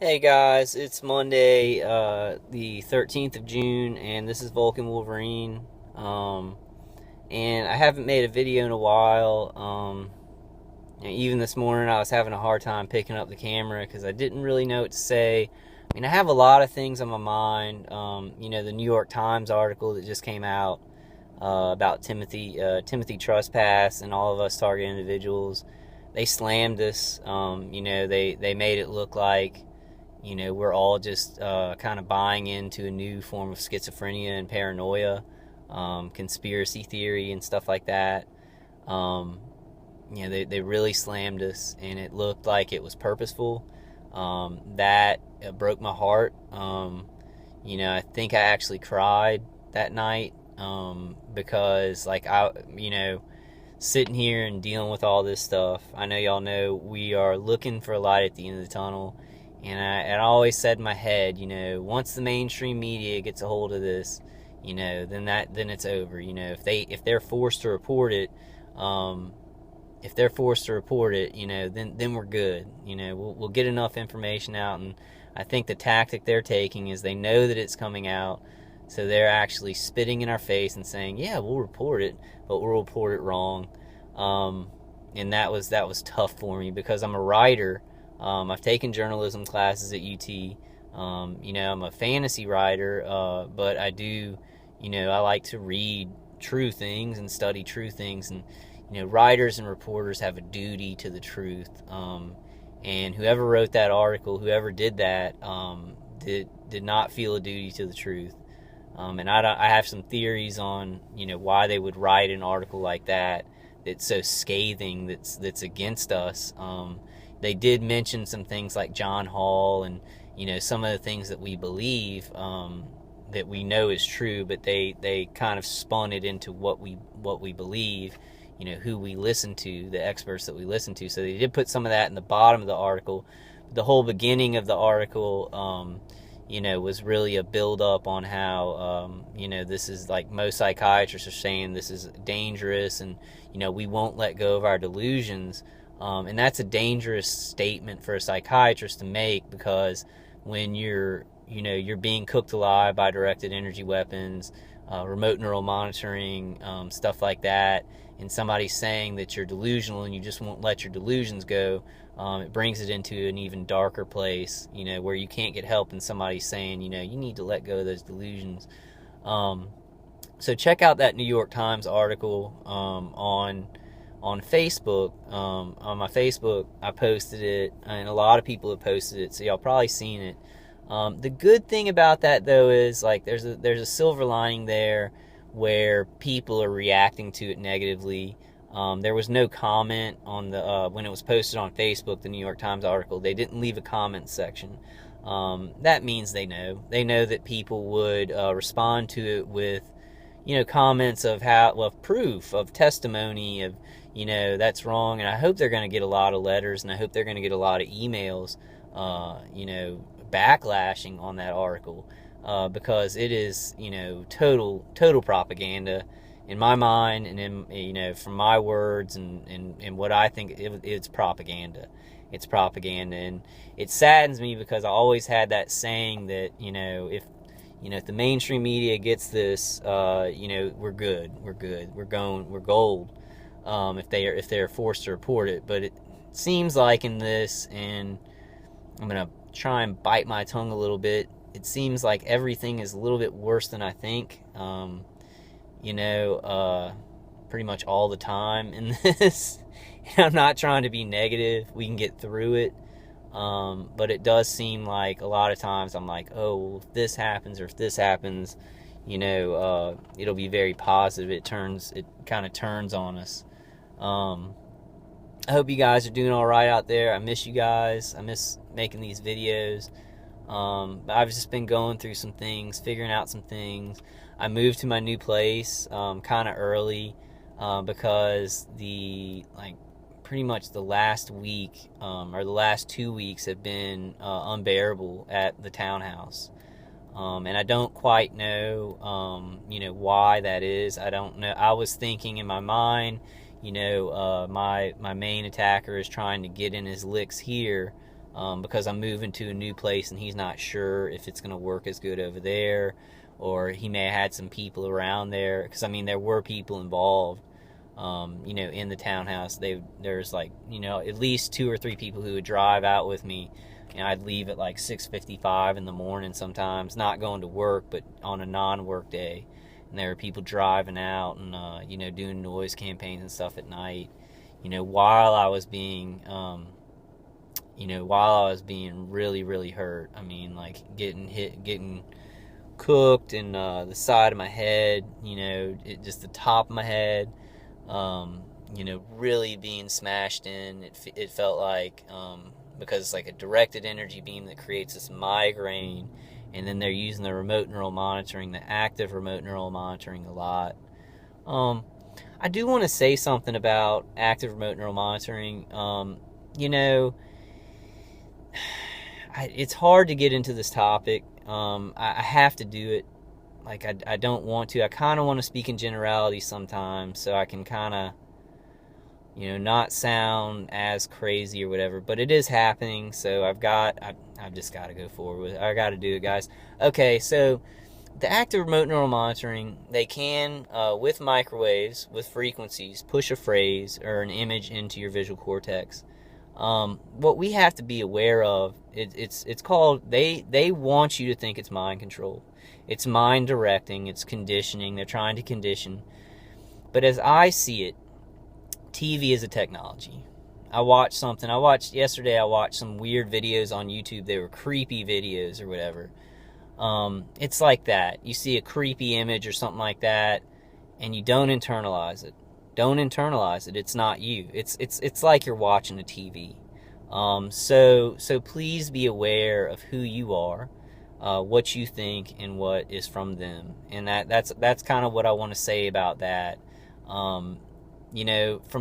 Hey guys, it's Monday, the 13th of June, and this is Vulcan Wolverine. Um, and I haven't made a video in a while. Even this morning, I was having a hard time picking up the camera because I didn't really know what to say. I mean, I have a lot of things on my mind. The New York Times article that just came out about Timothy trespass and all of us target individuals. They slammed us. They made it look like we're all just kind of buying into a new form of schizophrenia and paranoia, conspiracy theory, and stuff like that. Um, they really slammed us, and it looked like it was purposeful. That broke my heart. I think I actually cried that night because, sitting here and dealing with all this stuff, I know y'all know we are looking for a light at the end of the tunnel. And I always said in my head, once the mainstream media gets a hold of this, then it's over. If they're forced to report it, um, then we're good. We'll get enough information out, and I think the tactic they're taking is they know that it's coming out, so they're actually spitting in our face and saying, "Yeah, we'll report it, but we'll report it wrong." And that was tough for me because I'm a writer. I've taken journalism classes at UT. I'm a fantasy writer, but I do, I like to read true things and study true things. And, writers and reporters have a duty to the truth. And whoever wrote that article, whoever did that, did not feel a duty to the truth. And I have some theories on, why they would write an article like that that's so scathing, that's against us. They did mention some things like John Hall and some of the things that we believe, that we know is true, but they kind of spun it into what we believe, who we listen to, the experts that we listen to. So they did put some of that in the bottom of the article. The whole beginning of the article, was really a build up on how, this is like most psychiatrists are saying this is dangerous, and we won't let go of our delusions. And that's a dangerous statement for a psychiatrist to make, because when you're being cooked alive by directed energy weapons, remote neural monitoring, stuff like that, and somebody's saying that you're delusional and you just won't let your delusions go, it brings it into an even darker place, where you can't get help and somebody's saying, you need to let go of those delusions. So check out that New York Times article on Facebook. On my Facebook, I posted it, and a lot of people have posted it, so y'all probably seen it. The good thing about that, though, is like there's a silver lining there where people are reacting to it negatively. There was no comment on the when it was posted on Facebook, the New York Times article. They didn't leave a comment section. That means they know that people would respond to it with comments of proof, of testimony, of that's wrong. And I hope they're going to get a lot of letters, and I hope they're going to get a lot of emails, backlashing on that article, because it is total propaganda in my mind, and in from my words, and what I think, it's propaganda. It's propaganda, and it saddens me because I always had that saying that if the mainstream media gets this, we're good, we're gold. If they're forced to report it, but it seems like in this, and I'm gonna try and bite my tongue a little bit, it seems like everything is a little bit worse than I think. Pretty much all the time in this. And I'm not trying to be negative. We can get through it. But it does seem like a lot of times I'm like, oh, well, if this happens, or if this happens, it'll be very positive. It kind of turns on us. I hope you guys are doing all right out there. I miss you guys. I miss making these videos. I've just been going through some things, figuring out some things. I moved to my new place kind of early, because pretty much the last week, or the last 2 weeks have been unbearable at the townhouse. And I don't quite know, why that is. I don't know. I was thinking in my mind, my main attacker is trying to get in his licks here, because I'm moving to a new place and he's not sure if it's going to work as good over there, or he may have had some people around there, because I mean there were people involved, in the townhouse. There's like, at least 2 or 3 people who would drive out with me. I'd leave at like 6:55 in the morning sometimes, not going to work, but on a non-work day. And there were people driving out and, doing noise campaigns and stuff at night, while I was being, really, really hurt. I mean, like getting cooked in the side of my head, just the top of my head, really being smashed in. It felt like, because it's like a directed energy beam that creates this migraine, and then they're using the remote neural monitoring, the active remote neural monitoring a lot. I do want to say something about active remote neural monitoring. It's hard to get into this topic. I have to do it. Like, I don't want to. I kind of want to speak in generalities sometimes, so I can kind of, not sound as crazy or whatever. But it is happening, so I've just got to go forward with it. I got to do it, guys. Okay, so the active remote neural monitoring, they can, with microwaves, with frequencies, push a phrase or an image into your visual cortex. What we have to be aware of, it's called, they want you to think it's mind control. It's mind directing, it's conditioning, they're trying to condition. But as I see it, TV is a technology. Yesterday I watched some weird videos on YouTube. They were creepy videos or whatever. It's like that. You see a creepy image or something like that, and you don't internalize it. Don't internalize it. It's not you. It's like you're watching a TV. So please be aware of who you are, what you think, and what is from them. And that's kind of what I want to say about that. From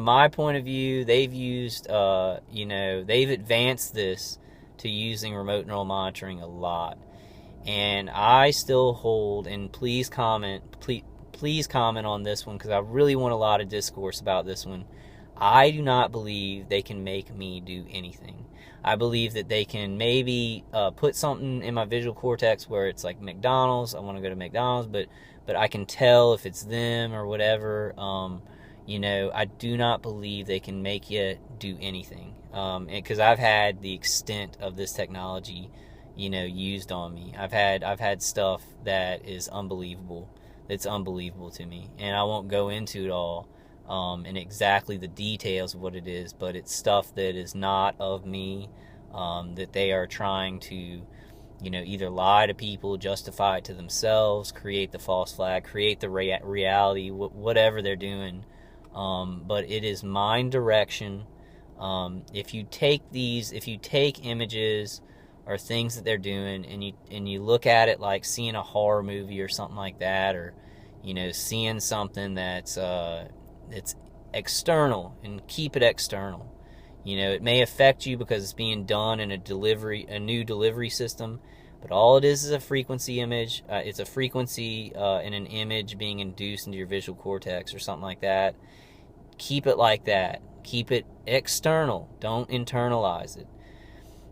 my point of view, they've used, they've advanced this to using remote neural monitoring a lot. And I still hold, and please comment on this one, because I really want a lot of discourse about this one. I do not believe they can make me do anything. I believe that they can maybe put something in my visual cortex where it's like McDonald's. I want to go to McDonald's, but I can tell if it's them or whatever. I do not believe they can make you do anything. Because I've had the extent of this technology, used on me. I've had stuff that is unbelievable. It's unbelievable to me, and I won't go into it all and exactly the details of what it is, but it's stuff that is not of me, that they are trying to, either lie to people, justify it to themselves, create the false flag, create the reality, whatever they're doing. But it is mind direction. If you take images or things that they're doing, and you look at it like seeing a horror movie or something like that, or seeing something that's external, and keep it external. It may affect you because it's being done in a new delivery system, but all it is a frequency image. It's a frequency in an image being induced into your visual cortex or something like that. Keep it like that. Keep it external. Don't internalize it.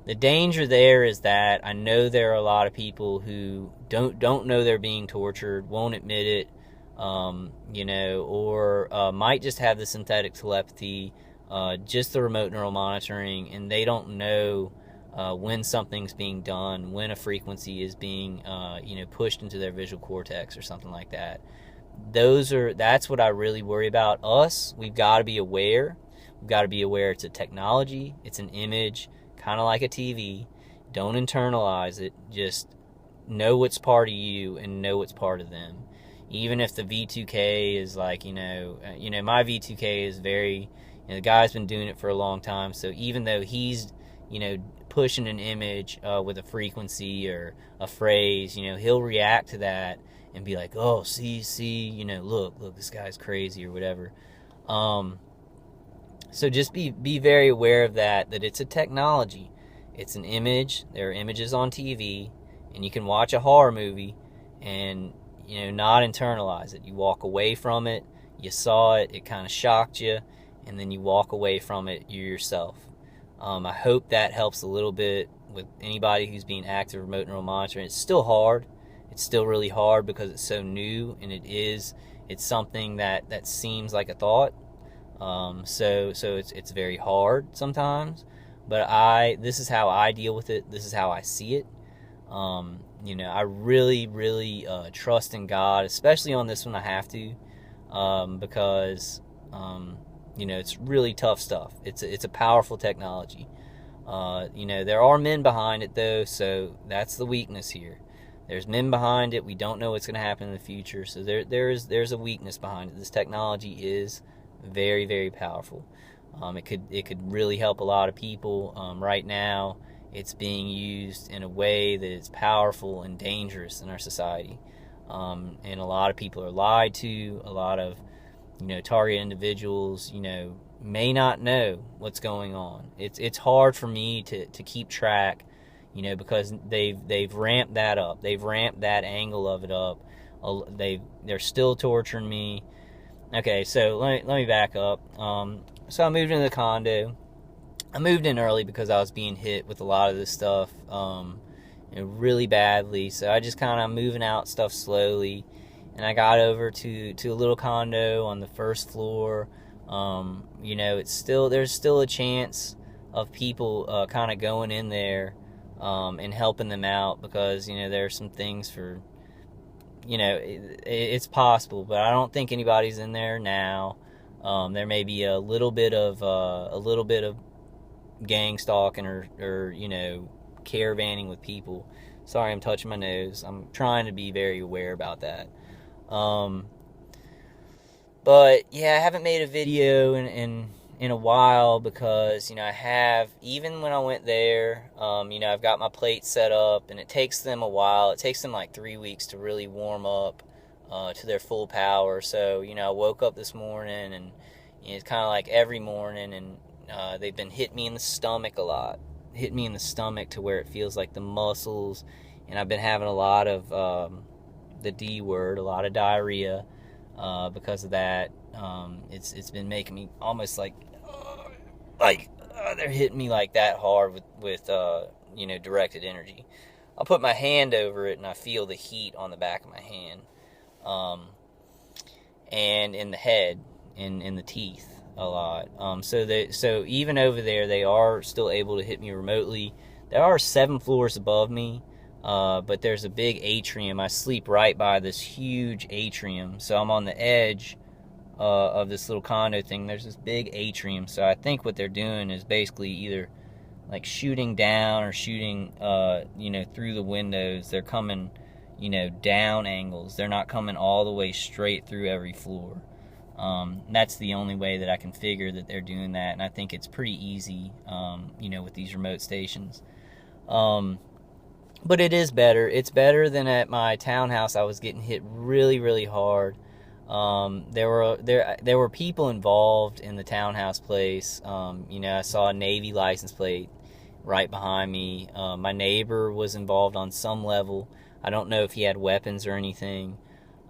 The danger there is that I know there are a lot of people who don't know they're being tortured, won't admit it, or might just have the synthetic telepathy, just the remote neural monitoring, and they don't know when something's being done, when a frequency is being pushed into their visual cortex or something like that. That's what I really worry about. We've got to be aware. We've got to be aware it's a technology, it's an image, kind of like a TV. Don't internalize it. Just know what's part of you and know what's part of them. Even if the V2K is like, my V2K is very, the guy's been doing it for a long time. So even though he's, pushing an image with a frequency or a phrase, he'll react to that and be like, oh, see, look, this guy's crazy or whatever. So just be very aware of that it's a technology. It's an image. There are images on TV, and you can watch a horror movie and, not internalize it. You walk away from it. You saw it. It kind of shocked you, and then you walk away from it yourself. I hope that helps a little bit with anybody who's being active remote neural monitoring. It's still hard. It's still really hard because it's so new, and it's something that seems like a thought. So it's very hard sometimes, but this is how I deal with it. This is how I see it. I really trust in God, especially on this one. I have to, because it's really tough stuff. It's a powerful technology. There are men behind it though, so that's the weakness here. There's men behind it. We don't know what's going to happen in the future, so there's a weakness behind it. This technology is very, very powerful. It could really help a lot of people. Right now, it's being used in a way that is powerful and dangerous in our society, and a lot of people are lied to. A lot of target individuals may not know what's going on. It's hard for me to keep track, because they've ramped that up. They've ramped that angle of it up. They're still torturing me. Okay, so let me back up. So I moved into the condo. I moved in early because I was being hit with a lot of this stuff, really badly. So I just kind of moving out stuff slowly, and I got over to a little condo on the first floor. There's still a chance of people kind of going in there and helping them out, because there's some things for it's possible, but I don't think anybody's in there now. There may be a little bit of gang stalking or caravanning with people. Sorry, I'm touching my nose. I'm trying to be very aware about that. But yeah, I haven't made a video in a while because I have, even when I went there, I've got my plates set up, and it takes them a while. It takes them like 3 weeks to really warm up to their full power. So I woke up this morning, and it's kind of like every morning, and they've been hitting me in the stomach a lot. Hit me in the stomach to where it feels like the muscles, and I've been having a lot of the D word, a lot of diarrhea because of that. It's been making me almost like they're hitting me like that hard with directed energy. I'll put my hand over it, and I feel the heat on the back of my hand, and in the head, in the teeth a lot. So even over there, they are still able to hit me remotely. There are 7 floors above me, but there's a big atrium. I sleep right by this huge atrium, so I'm on the edge of this little condo thing. There's this big atrium, so I think what they're doing is basically either like shooting down or shooting through the windows. They're coming down angles. They're not coming all the way straight through every floor. That's the only way that I can figure that they're doing that, and I think it's pretty easy with these remote stations. But it is better. It's better than at my townhouse. I was getting hit really, really hard. There were people involved in the townhouse place. I saw a Navy license plate right behind me. My neighbor was involved on some level. I don't know if he had weapons or anything.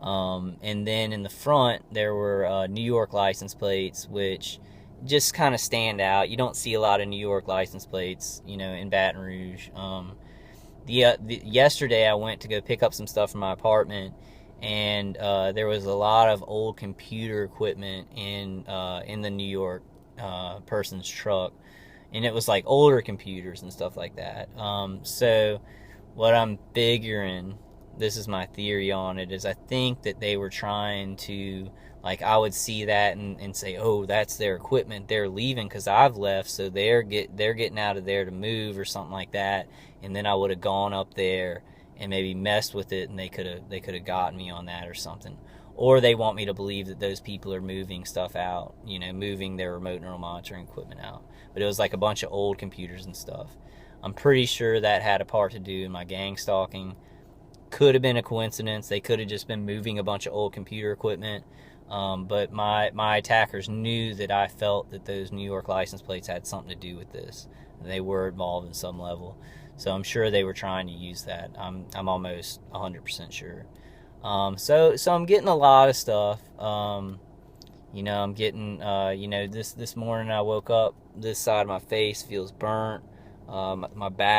And then in the front, there were New York license plates, which just kind of stand out. You don't see a lot of New York license plates, in Baton Rouge. Yesterday, I went to go pick up some stuff from my apartment, and there was a lot of old computer equipment in the New York person's truck, and it was like older computers and stuff like that. So what I'm figuring, this is my theory on it, is I think that they were trying to, I would see that and say, oh, that's their equipment, they're leaving because I've left, so they're getting out of there to move or something like that, and then I would have gone up there and maybe messed with it, and they could have gotten me on that or something. Or they want me to believe that those people are moving stuff out, moving their remote neural monitoring equipment out. But it was like a bunch of old computers and stuff. I'm pretty sure that had a part to do in my gang stalking. Could have been a coincidence. They could have just been moving a bunch of old computer equipment. But my attackers knew that I felt that those New York license plates had something to do with this. They were involved in some level. So I'm sure they were trying to use that. I'm almost 100% sure. So I'm getting a lot of stuff. You know, I'm getting, you know, this morning I woke up, this side of my face feels burnt. My back